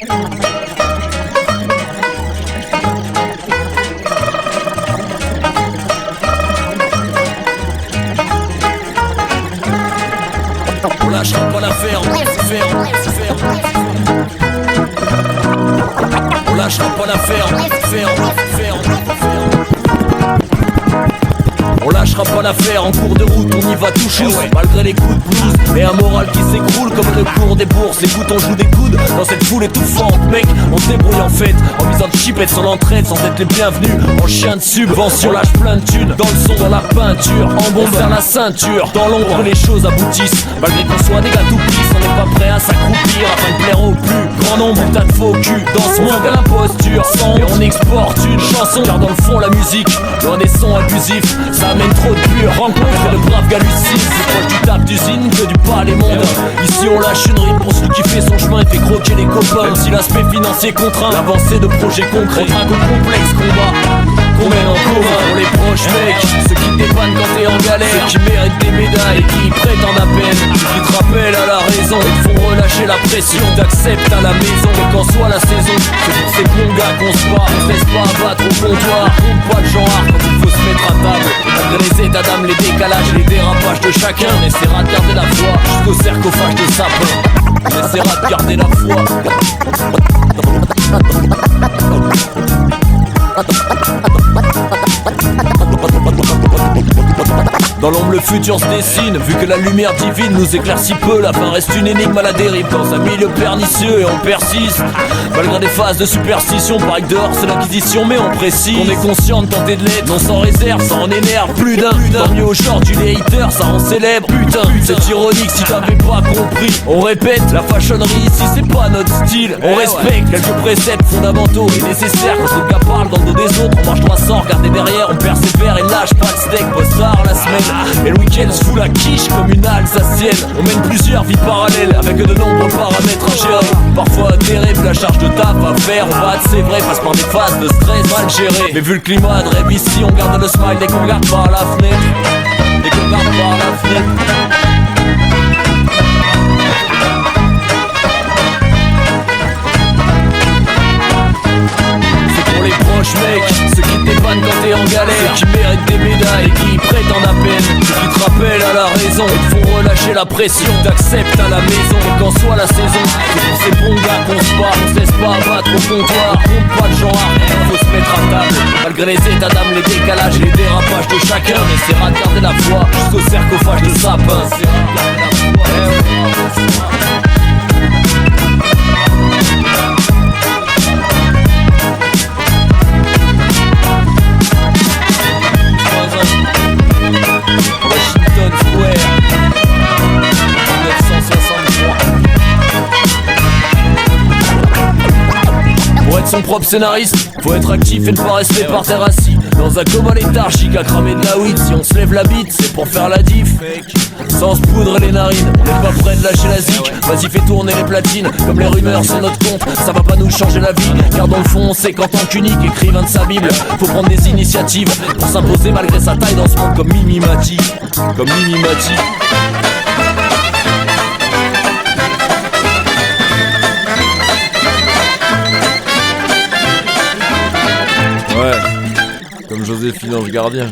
On lâchera pas l'affaire, on lâchera pas l'affaire, on lâchera pas l'affaire, en cours de route on y va tout chou. Malgré les coups de blues et un moral qui s'écroule comme le cours des bourses. Écoute, on joue des coudes dans cette foule étouffante. Mec, on se débrouille en fait, en visant de chipette son entraide sans être les bienvenus. En chien de subvention, lâche plein de thunes. Dans le son, dans la peinture, en bombe vers la ceinture. Dans l'ombre les choses aboutissent, malgré qu'on soit des gars tout pisses. On n'est pas prêt à s'accroupir afin de plaire au plus grand nombre. T'as de faux cul dans ce monde à l'imposture. Et on exporte une chanson, car dans le fond la musique, loin des sons abusifs, ça amène trop de pur. Rencontre le brave gars lucide, c'est proche du tap d'usine que du palais monde. Ici on lâche une rime pour celui qui fait son chemin et fait croquer les copains. Même si l'aspect financier contraint l'avancée de projets concrets. Contre un complexe combat qu'on mène en commun pour les proches mecs, ceux qui dépannent quand t'es en galère, ceux qui méritent des médailles et qui prétendent à peine, ceux qui te rappellent à la raison et te font relâcher la pression. T'acceptes à la maison, quelle qu'en soit la saison. C'est pour ces bons gars qu'on se bat, on se laisse pas abattre au comptoir. Compte pas de genre quand il faut se mettre à table. Malgré les états d'âme, les décalages, les dérapages de chacun, on essaiera de garder la foi jusqu'au sarcophage de sapin. On essaiera de garder la foi. Dans l'ombre le futur se dessine, vu que la lumière divine nous éclaire si peu. La fin reste une énigme à la dérive dans un milieu pernicieux et on persiste. Malgré des phases de superstition, paraît que dehors c'est l'inquisition, mais on précise qu'on est conscient de tenter de l'être, non sans réserve, ça en énerve plus d'un. Tant mieux aujourd'hui les haters, ça rend célèbre. Putain, c'est ironique si t'avais pas compris. On répète, la fashionnerie ici c'est pas notre style. On respecte quelques préceptes fondamentaux et nécessaires. Quand le gars parle dans le dos des autres, on marche droit sans regarder derrière. On persévère et lâche pas le steak, bosse tard la semaine. Et le week-end se fout la quiche comme une alsacienne. On mène plusieurs vies parallèles avec de nombreux paramètres à gérer. Parfois terrible, la charge de taf à faire. On va c'est vrai, passe par des phases de stress mal gérées. Mais vu le climat de rêve ici, on garde le smile dès qu'on regarde par la fenêtre. Dès qu'on regarde par la fenêtre. Mec, ceux qui te dépannent quand t'es en galère, ceux qui méritent des médailles, qui prétendent à peine, ceux qui te rappellent à la raison et te font relâcher la pression. T'acceptes à la maison, quelle qu'en soit la saison. C'est pour ces bons gars qu'on se bat, on se laisse pas abattre au comptoir. Compte pas de genre, faut se mettre à table. Malgré les états d'âme, les décalages et les dérapages de chacun, on essaiera de garder la foi jusqu'au sarcophage de sapin. Pour être son propre scénariste, faut être actif et ne pas rester par terre assis dans un coma léthargique à cramer de la weed. Si on se lève la bite, c'est pour faire la diff. Sans se poudre les narines, on n'est pas près de lâcher la zik. Vas-y fais tourner les platines, comme les rumeurs sur notre compte. Ça va pas nous changer la vie, car dans le fond on sait qu'en tant qu'unique écrivain de sa bible, faut prendre des initiatives pour s'imposer malgré sa taille dans ce monde comme Mimi Mati. Comme Mimi Mati. Ouais, comme Joséphine Ange Gardien.